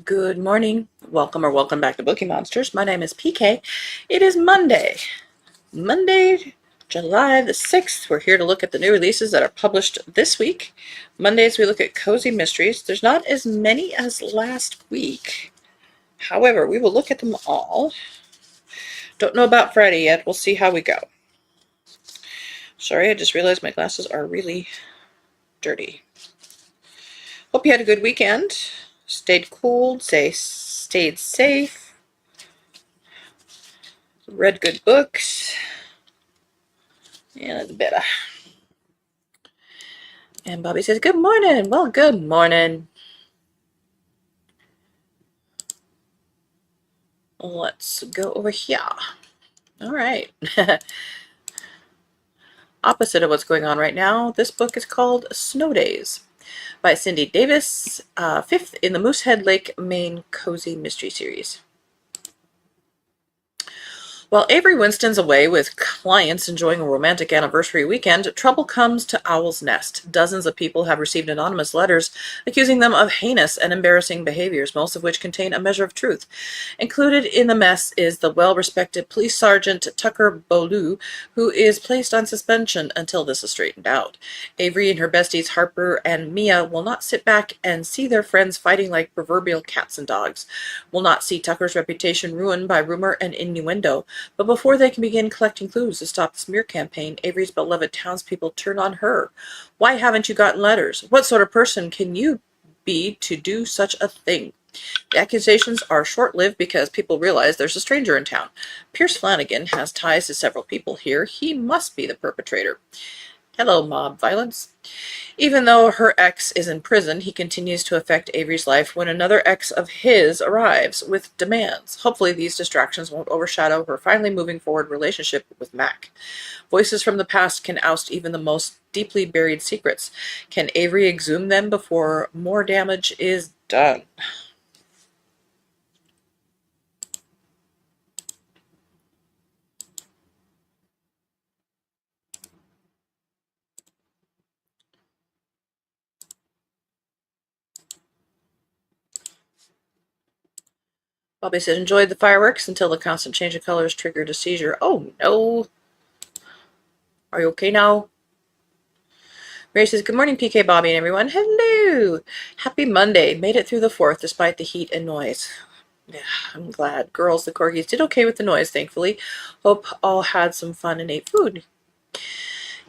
Good morning. Welcome back to Bookeemonsters. My name is PK. It is Monday, July the 6th. We're here to look at the new releases that are published this week. Mondays we look at cozy mysteries. There's not as many as last week. However, we will look at them all. Don't know about Friday yet. We'll see how we go. Sorry, I just realized my glasses are really dirty. Hope you had a good weekend. Stayed cool, stayed safe, read good books. Yeah, that's better. And Bobby says, good morning. Well, good morning. Let's go over here. All right. Opposite of what's going on right now, this book is called Snow Days by Cindy Davis, fifth in the Moosehead Lake, Maine Cozy Mystery Series. While Avery Winston's away with clients enjoying a romantic anniversary weekend, trouble comes to Owl's Nest. Dozens of people have received anonymous letters accusing them of heinous and embarrassing behaviors, most of which contain a measure of truth. Included in the mess is the well-respected police sergeant Tucker Beaulieu, who is placed on suspension until this is straightened out. Avery and her besties Harper and Mia will not sit back and see their friends fighting like proverbial cats and dogs, will not see Tucker's reputation ruined by rumor and innuendo. But before they can begin collecting clues to stop the smear campaign, Avery's beloved townspeople turn on her. Why haven't you gotten letters? What sort of person can you be to do such a thing? The accusations are short-lived because people realize there's a stranger in town. Pierce Flanagan has ties to several people here. He must be the perpetrator. Hello, mob violence. Even though her ex is in prison, he continues to affect Avery's life when another ex of his arrives with demands. Hopefully these distractions won't overshadow her finally moving forward relationship with Mac. Voices from the past can oust even the most deeply buried secrets. Can Avery exhume them before more damage is done? Bobby said, enjoyed the fireworks until the constant change of colors triggered a seizure. Oh, no. Are you okay now? Mary says, good morning, PK, Bobby, and everyone. Hello. Happy Monday. Made it through the 4th despite the heat and noise. Yeah, I'm glad. Girls, the corgis did okay with the noise, thankfully. Hope all had some fun and ate food.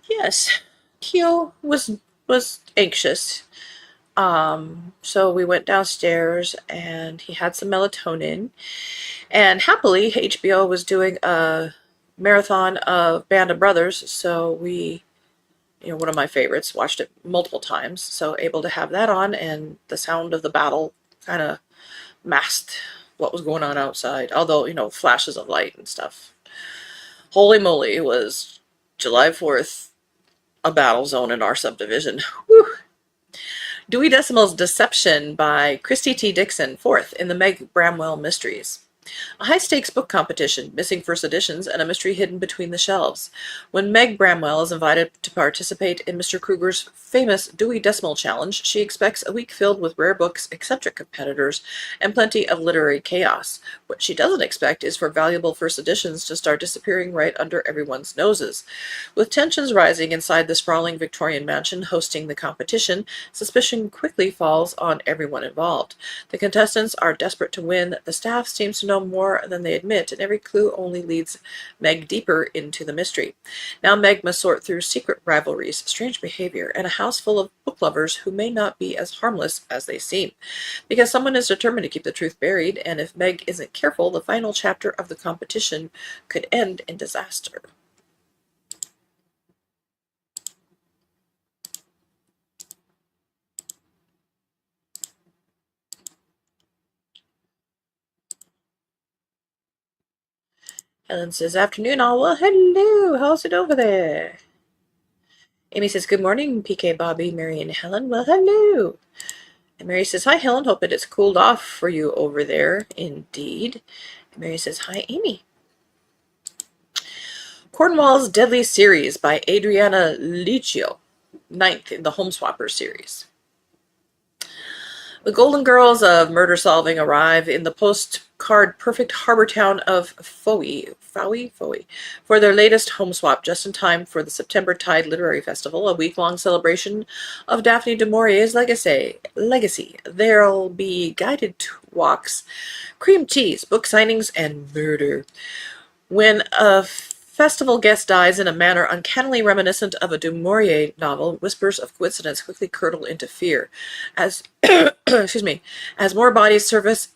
Yes. Keo was anxious. So we went downstairs and he had some melatonin. And happily, HBO was doing a marathon of Band of Brothers, so we, one of my favorites, watched it multiple times, so able to have that on, and the sound of the battle kind of masked what was going on outside, although, flashes of light and stuff. Holy moly, it was July 4th, a battle zone in our subdivision. Whew. Dewey Decimal's Deception by Christy T. Dixon, 4th in the Meg Bramwell Mysteries. A high-stakes book competition, missing first editions, and a mystery hidden between the shelves. When Meg Bramwell is invited to participate in Mr. Kruger's famous Dewey Decimal Challenge, she expects a week filled with rare books, eccentric competitors, and plenty of literary chaos. What she doesn't expect is for valuable first editions to start disappearing right under everyone's noses. With tensions rising inside the sprawling Victorian mansion hosting the competition, suspicion quickly falls on everyone involved. The contestants are desperate to win, the staff seems to know more than they admit, and every clue only leads Meg deeper into the mystery. Now Meg must sort through secret rivalries, strange behavior, and a house full of book lovers who may not be as harmless as they seem. Because someone is determined to keep the truth buried, and if Meg isn't careful, the final chapter of the competition could end in disaster. Helen says, afternoon all. Well, hello. How's it over there? Amy says, good morning, PK, Bobby, Mary, and Helen. Well, hello. And Mary says, hi, Helen. Hope it has cooled off for you over there. Indeed. And Mary says, hi, Amy. Cornwall's Deadly Series by Adriana Liccio, 9th in the Homeswapper series. The Golden Girls of murder solving arrive in the postcard perfect harbor town of Fowey, for their latest home swap, just in time for the September Tide Literary Festival, a week-long celebration of Daphne du Maurier's legacy. There'll be guided walks, cream cheese, book signings, and murder. When a festival guest dies in a manner uncannily reminiscent of a du Maurier novel, whispers of coincidence quickly curdle into fear. As excuse me, as more bodies surface,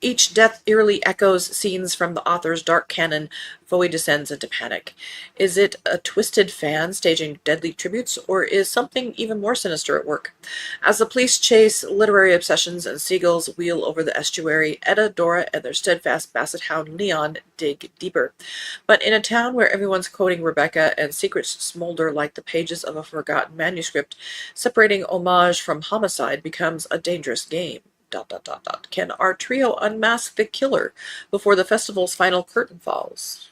each death eerily echoes scenes from the author's dark canon. Foe descends into panic. Is it a twisted fan staging deadly tributes, or is something even more sinister at work? As the police chase literary obsessions and seagulls wheel over the estuary, Etta, Dora, and their steadfast basset hound Leon dig deeper. But in a town where everyone's quoting Rebecca and secrets smolder like the pages of a forgotten manuscript, separating homage from homicide becomes a dangerous game. ... Can our trio unmask the killer before the festival's final curtain falls?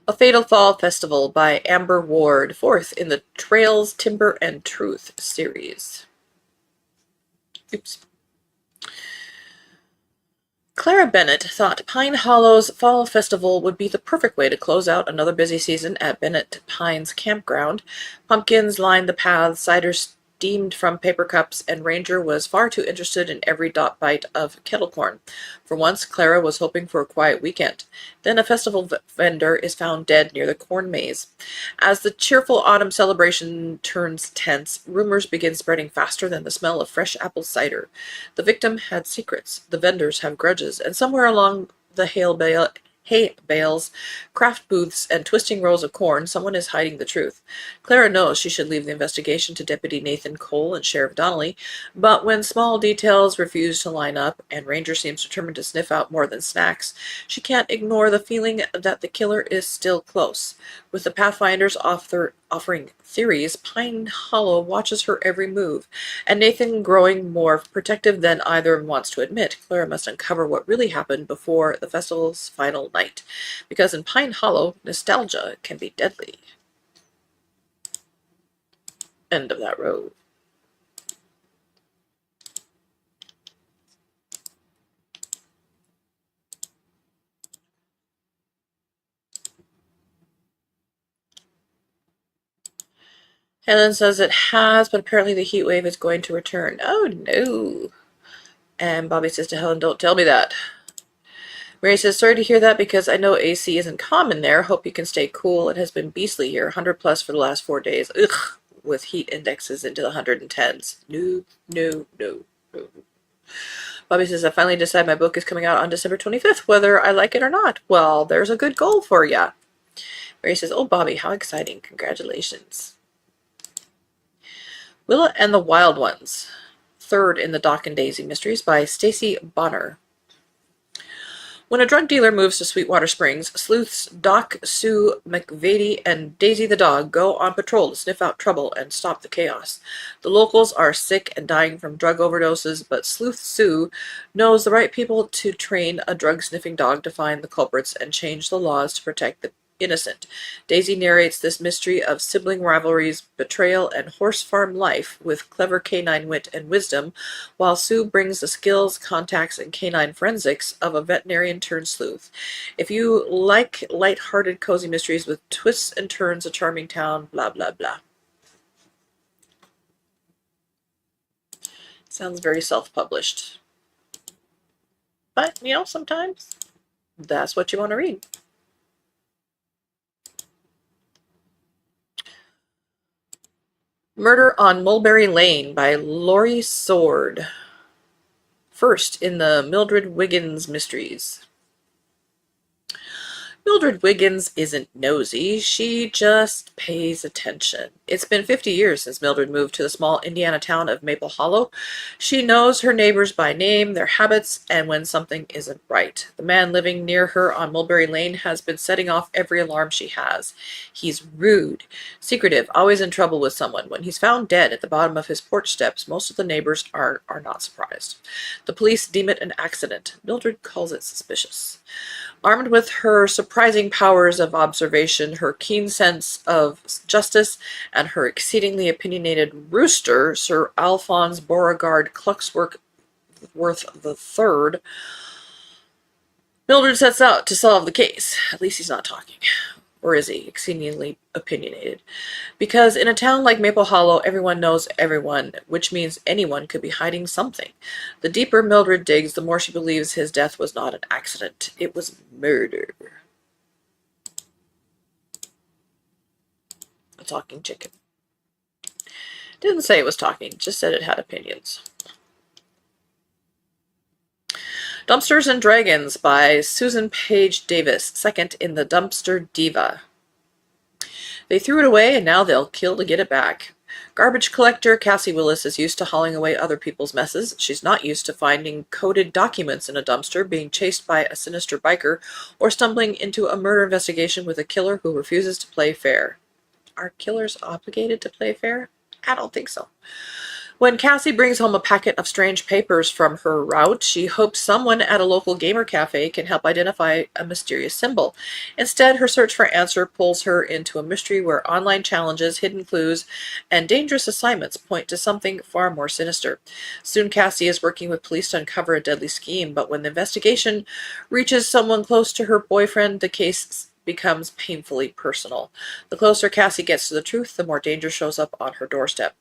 A Fatal Fall Festival by Amber Ward, fourth in the Trails, Timber, and Truth series. Oops. Clara Bennett thought Pine Hollow's Fall Festival would be the perfect way to close out another busy season at Bennett Pines Campground. Pumpkins lined the paths, cider steamed from paper cups, and Ranger was far too interested in every dot bite of kettle corn. For once, Clara was hoping for a quiet weekend. Then a festival vendor is found dead near the corn maze. As the cheerful autumn celebration turns tense, rumors begin spreading faster than the smell of fresh apple cider. The victim had secrets, the vendors have grudges, and somewhere along the hay bales, craft booths, and twisting rows of corn, someone is hiding the truth. Clara knows she should leave the investigation to Deputy Nathan Cole and Sheriff Donnelly, but when small details refuse to line up, and Ranger seems determined to sniff out more than snacks, she can't ignore the feeling that the killer is still close. With the Pathfinders offering theories, Pine Hollow watches her every move, and Nathan growing more protective than either wants to admit. Clara must uncover what really happened before the festival's final night, because in Pine Hollow, nostalgia can be deadly. End of that road. Helen says it has, but apparently the heat wave is going to return. Oh no. And Bobby says to Helen, don't tell me that. Mary says, sorry to hear that because I know AC isn't common there. Hope you can stay cool. It has been beastly here, 100 plus for the last 4 days. Ugh, with heat indexes into the 110s. No. Bobby says, I finally decided my book is coming out on December 25th, whether I like it or not. Well, there's a good goal for ya. Mary says, oh, Bobby, how exciting. Congratulations. Willa and the Wild Ones, third in the Doc and Daisy Mysteries by Stacy Bonner. When a drug dealer moves to Sweetwater Springs, sleuths Doc, Sue, McVady, and Daisy the dog go on patrol to sniff out trouble and stop the chaos. The locals are sick and dying from drug overdoses, but sleuth Sue knows the right people to train a drug-sniffing dog to find the culprits and change the laws to protect the innocent. Daisy narrates this mystery of sibling rivalries, betrayal, and horse farm life with clever canine wit and wisdom, while Sue brings the skills, contacts, and canine forensics of a veterinarian turned sleuth. If you like light-hearted cozy mysteries with twists and turns, a charming town, blah blah blah. Sounds very self-published. But, sometimes that's what you want to read. Murder on Mulberry Lane by Laurie Sword. First in the Mildred Wiggins Mysteries. Mildred Wiggins isn't nosy, she just pays attention. It's been 50 years since Mildred moved to the small Indiana town of Maple Hollow. She knows her neighbors by name, their habits, and when something isn't right. The man living near her on Mulberry Lane has been setting off every alarm she has. He's rude, secretive, always in trouble with someone. When he's found dead at the bottom of his porch steps, most of the neighbors are not surprised. The police deem it an accident. Mildred calls it suspicious. Armed with her surprise surprising powers of observation, her keen sense of justice, and her exceedingly opinionated rooster, Sir Alphonse Beauregard Cluxworth III, Mildred sets out to solve the case. At least he's not talking. Or is he? Exceedingly opinionated. Because in a town like Maple Hollow, everyone knows everyone, which means anyone could be hiding something. The deeper Mildred digs, the more she believes his death was not an accident. It was murder. A talking chicken. Didn't say it was talking, just said it had opinions. Dumpsters and Dragons by Susan Page Davis, second in the Dumpster Diva. They threw it away and now they'll kill to get it back. Garbage collector Cassie Willis is used to hauling away other people's messes. She's not used to finding coded documents in a dumpster, being chased by a sinister biker, or stumbling into a murder investigation with a killer who refuses to play fair. Are killers obligated to play fair? I don't think so. When Cassie brings home a packet of strange papers from her route, she hopes someone at a local gamer cafe can help identify a mysterious symbol. Instead, her search for answer pulls her into a mystery where online challenges, hidden clues, and dangerous assignments point to something far more sinister. Soon Cassie is working with police to uncover a deadly scheme, but when the investigation reaches someone close to her boyfriend, the case becomes painfully personal. The closer Cassie gets to the truth, the more danger shows up on her doorstep.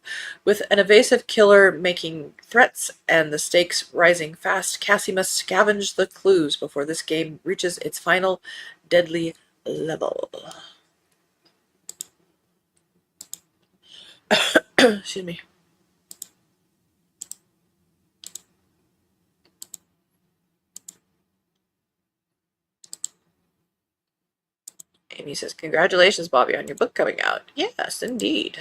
With an evasive killer making threats and the stakes rising fast, Cassie must scavenge the clues before this game reaches its final deadly level. Excuse me. Amy says, congratulations, Bobby, on your book coming out. Yes, indeed.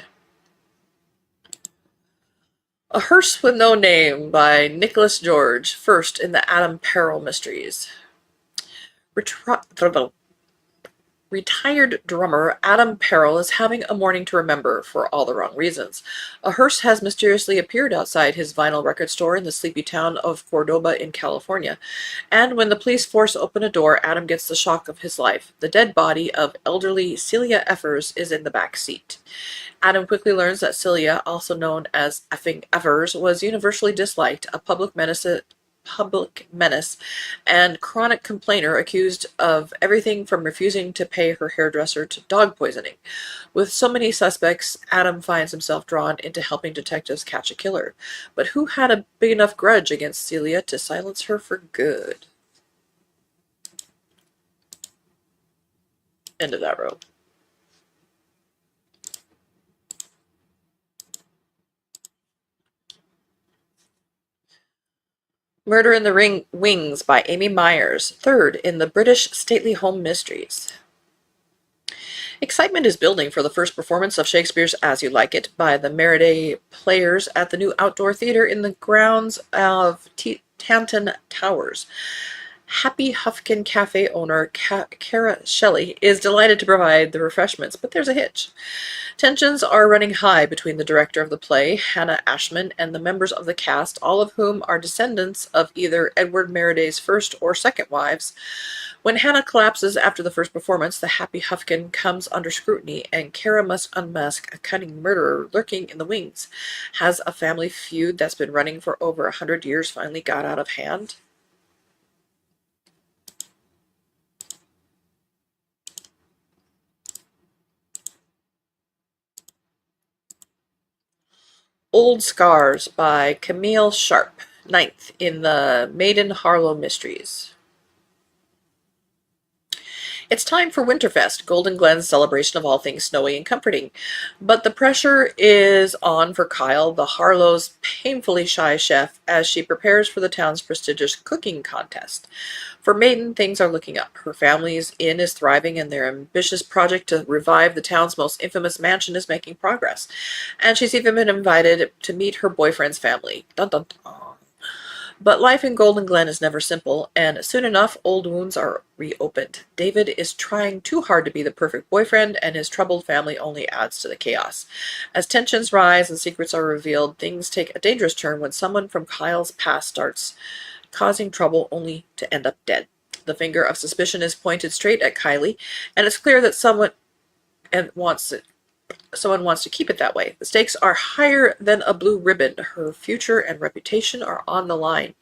A Hearse with No Name by Nicholas George, first in the Adam Perel mysteries. Retired drummer Adam Perel is having a morning to remember for all the wrong reasons. A hearse has mysteriously appeared outside his vinyl record store in the sleepy town of Cordoba in California, and when the police force open a door, Adam gets the shock of his life. The dead body of elderly Celia Evers is in the back seat. Adam quickly learns that Celia, also known as Effing Evers, was universally disliked, a public menace and chronic complainer accused of everything from refusing to pay her hairdresser to dog poisoning. With so many suspects, Adam finds himself drawn into helping detectives catch a killer. But who had a big enough grudge against Celia to silence her for good? End of that row. Murder in the Wings by Amy Myers, third in the British Stately Home Mysteries. Excitement is building for the first performance of Shakespeare's As You Like It by the Merriday Players at the new outdoor theater in the grounds of Tanton Towers. Happy Huffkin Cafe owner Kara Shelley is delighted to provide the refreshments, but there's a hitch. Tensions are running high between the director of the play, Hannah Ashman, and the members of the cast, all of whom are descendants of either Edward Merriday's first or second wives. When Hannah collapses after the first performance, the Happy Huffkin comes under scrutiny, and Kara must unmask a cunning murderer lurking in the wings. Has a family feud that's been running for over 100 years finally got out of hand? Old Scars by Camille Sharp, ninth in the Maiden Harlow Mysteries. It's time for Winterfest, Golden Glen's celebration of all things snowy and comforting. But the pressure is on for Kyle, the Harlow's painfully shy chef, as she prepares for the town's prestigious cooking contest. For Maiden, things are looking up. Her family's inn is thriving, and their ambitious project to revive the town's most infamous mansion is making progress. And she's even been invited to meet her boyfriend's family. Dun dun dun. But life in Golden Glen is never simple, and soon enough, old wounds are reopened. David is trying too hard to be the perfect boyfriend, and his troubled family only adds to the chaos. As tensions rise and secrets are revealed, things take a dangerous turn when someone from Kyle's past starts causing trouble only to end up dead. The finger of suspicion is pointed straight at Kylie, and it's clear that someone wants to keep it that way. The stakes are higher than a blue ribbon. Her future and reputation are on the line.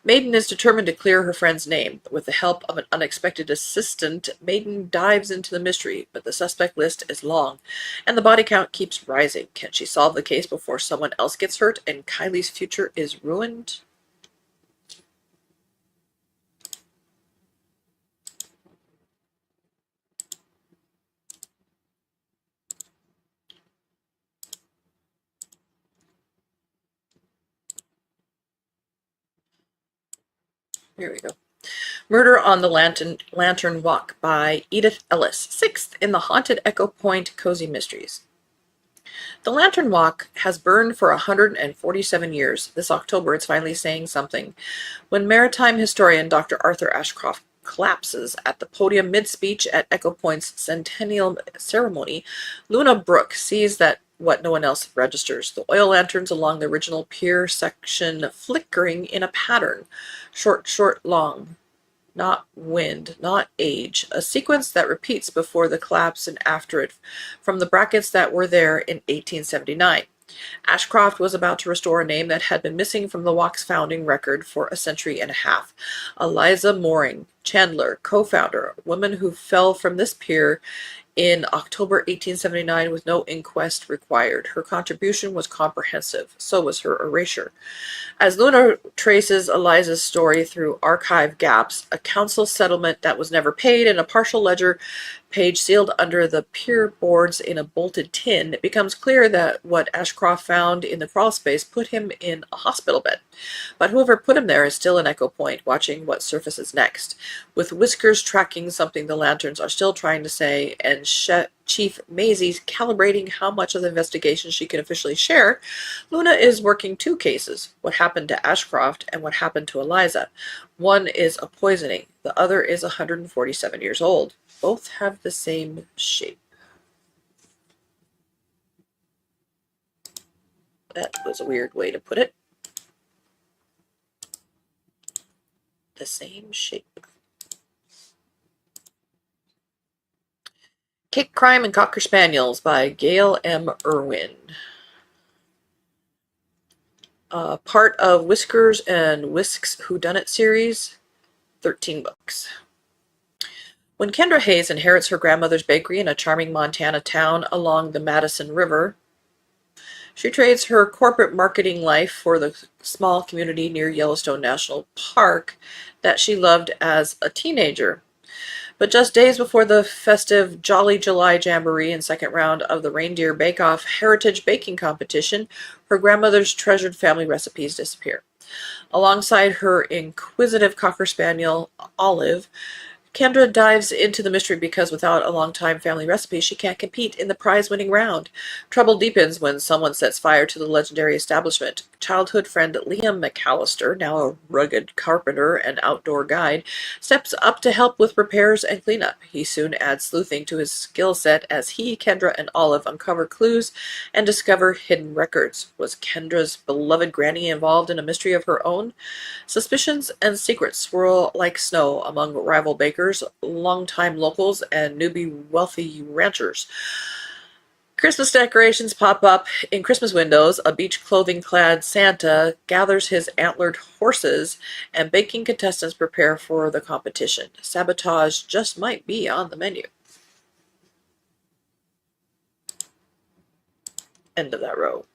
Maiden is determined to clear her friend's name. With the help of an unexpected assistant, Maiden dives into the mystery, but the suspect list is long, and the body count keeps rising. Can she solve the case before someone else gets hurt and Kylie's future is ruined? Here we go. Murder on the Lantern Walk by Edith Ellis, 6th in the Haunted Echo Point Cozy Mysteries. The Lantern Walk has burned for 147 years. This October it's finally saying something. When maritime historian Dr. Arthur Ashcroft collapses at the podium mid-speech at Echo Point's centennial ceremony, Luna Brooke sees that what no one else registers. The oil lanterns along the original pier section flickering in a pattern. Short, short, long. Not wind, not age. A sequence that repeats before the collapse and after it from the brackets that were there in 1879. Ashcroft was about to restore a name that had been missing from the walk's founding record for a century and a half. Eliza Mooring, Chandler, co-founder, woman who fell from this pier in October 1879 with no inquest required. Her contribution was comprehensive. So was her erasure. As Luna traces Eliza's story through archive gaps, a council settlement that was never paid, and a partial ledger page sealed under the pier boards in a bolted tin, it becomes clear that what Ashcroft found in the crawl space put him in a hospital bed. But whoever put him there is still in Echo Point, watching what surfaces next. With Whiskers tracking something the lanterns are still trying to say, and Chief Maisie's calibrating how much of the investigation she can officially share, Luna is working two cases, what happened to Ashcroft and what happened to Eliza. One is a poisoning, the other is 147 years old. Both have the same shape. That was a weird way to put it. The same shape. Cake Crime and Cocker Spaniels by Gail M. Irwin. Part of Whiskers and Whisk's Whodunit series, 13 books. When Kendra Hayes inherits her grandmother's bakery in a charming Montana town along the Madison River, she trades her corporate marketing life for the small community near Yellowstone National Park that she loved as a teenager. But just days before the festive Jolly July Jamboree and second round of the Reindeer Bake-Off Heritage Baking Competition, her grandmother's treasured family recipes disappear. Alongside her inquisitive Cocker Spaniel, Olive, Kendra dives into the mystery because without a long-time family recipe, she can't compete in the prize-winning round. Trouble deepens when someone sets fire to the legendary establishment. Childhood friend Liam McAllister, now a rugged carpenter and outdoor guide, steps up to help with repairs and cleanup. He soon adds sleuthing to his skill set as he, Kendra, and Olive uncover clues and discover hidden records. Was Kendra's beloved granny involved in a mystery of her own? Suspicions and secrets swirl like snow among rival bakers, longtime locals, and newbie wealthy ranchers. Christmas decorations pop up in Christmas windows, a beach clothing-clad Santa gathers his antlered horses, and baking contestants prepare for the competition. Sabotage just might be on the menu. End of that row.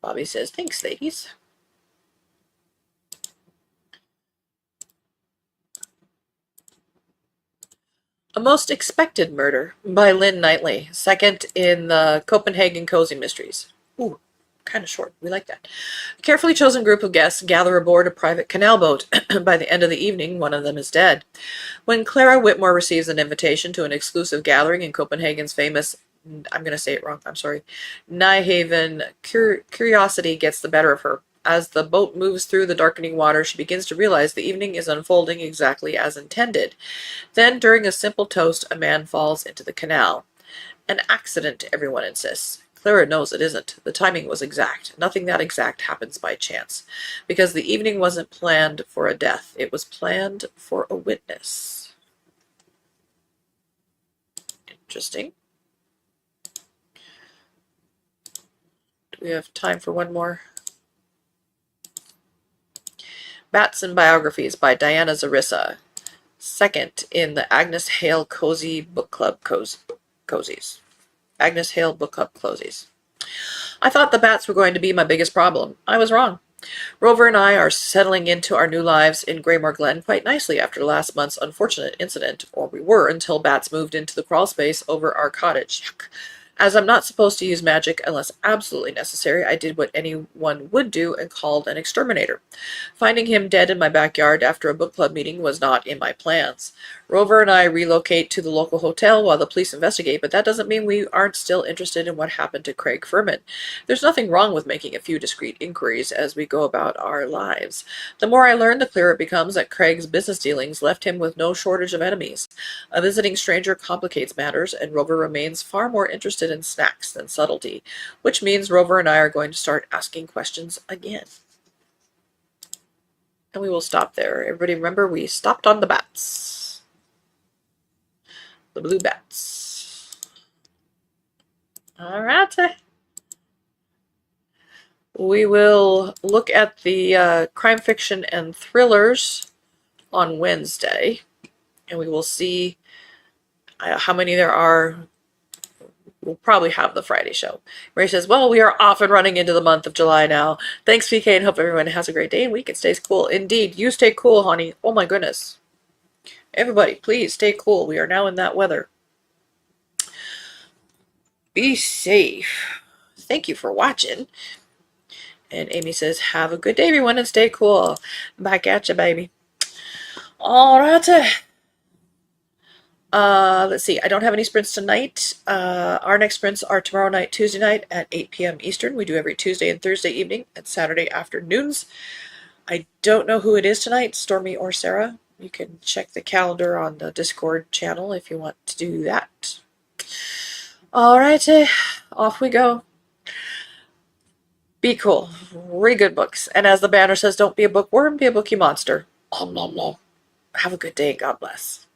Bobby says, "Thanks, ladies." A Most Expected Murder by Lynn Knightley, 2nd in the Copenhagen Cozy Mysteries. Ooh, kind of short. We like that. A carefully chosen group of guests gather aboard a private canal boat. By the end of the evening, one of them is dead. When Clara Whitmore receives an invitation to an exclusive gathering in Copenhagen's famous, I'm going to say it wrong, I'm sorry, Nyhaven, curiosity gets the better of her. As the boat moves through the darkening water, she begins to realize the evening is unfolding exactly as intended. Then, during a simple toast, a man falls into the canal. An accident, everyone insists. Clara knows it isn't. The timing was exact. Nothing that exact happens by chance. Because the evening wasn't planned for a death. It was planned for a witness. Interesting. Do we have time for one more? Bats and Biographies by Diana Zarissa. Second in the Agnes Hale Cozy Book Club Cozies. Agnes Hale Book Club Cozies. I thought the bats were going to be my biggest problem. I was wrong. Rover and I are settling into our new lives in Greymore Glen quite nicely after last month's unfortunate incident, or we were until bats moved into the crawl space over our cottage. Yuck. As I'm not supposed to use magic unless absolutely necessary, I did what anyone would do and called an exterminator. Finding him dead in my backyard after a book club meeting was not in my plans. Rover and I relocate to the local hotel while the police investigate, but that doesn't mean we aren't still interested in what happened to Craig Furman. There's nothing wrong with making a few discreet inquiries as we go about our lives. The more I learn, the clearer it becomes that Craig's business dealings left him with no shortage of enemies. A visiting stranger complicates matters, and Rover remains far more interested in snacks than subtlety, which means Rover and I are going to start asking questions again. And we will stop there. Everybody remember, we stopped on the bats. The blue bats. All right. We will look at the crime fiction and thrillers on Wednesday, and we will see how many there are. We'll probably have the Friday show. Ray says, well, we are off and running into the month of July now. Thanks, PK, and hope everyone has a great day and week and stays cool. Indeed, you stay cool, honey. Oh my goodness. Everybody, please stay cool. We are now in that weather. Be safe. Thank you for watching. And Amy says, have a good day, everyone, and stay cool. Back at you, baby. All right. Let's see. I don't have any sprints tonight. Our next sprints are tomorrow night, Tuesday night at 8 p.m. Eastern. We do every Tuesday and Thursday evening and Saturday afternoons. I don't know who it is tonight, Stormy or Sarah. You can check the calendar on the Discord channel if you want to do that. All right, off we go. Be cool. Read good books. And as the banner says, don't be a bookworm, be a bookie monster. Om nom nom. Have a good day. God bless.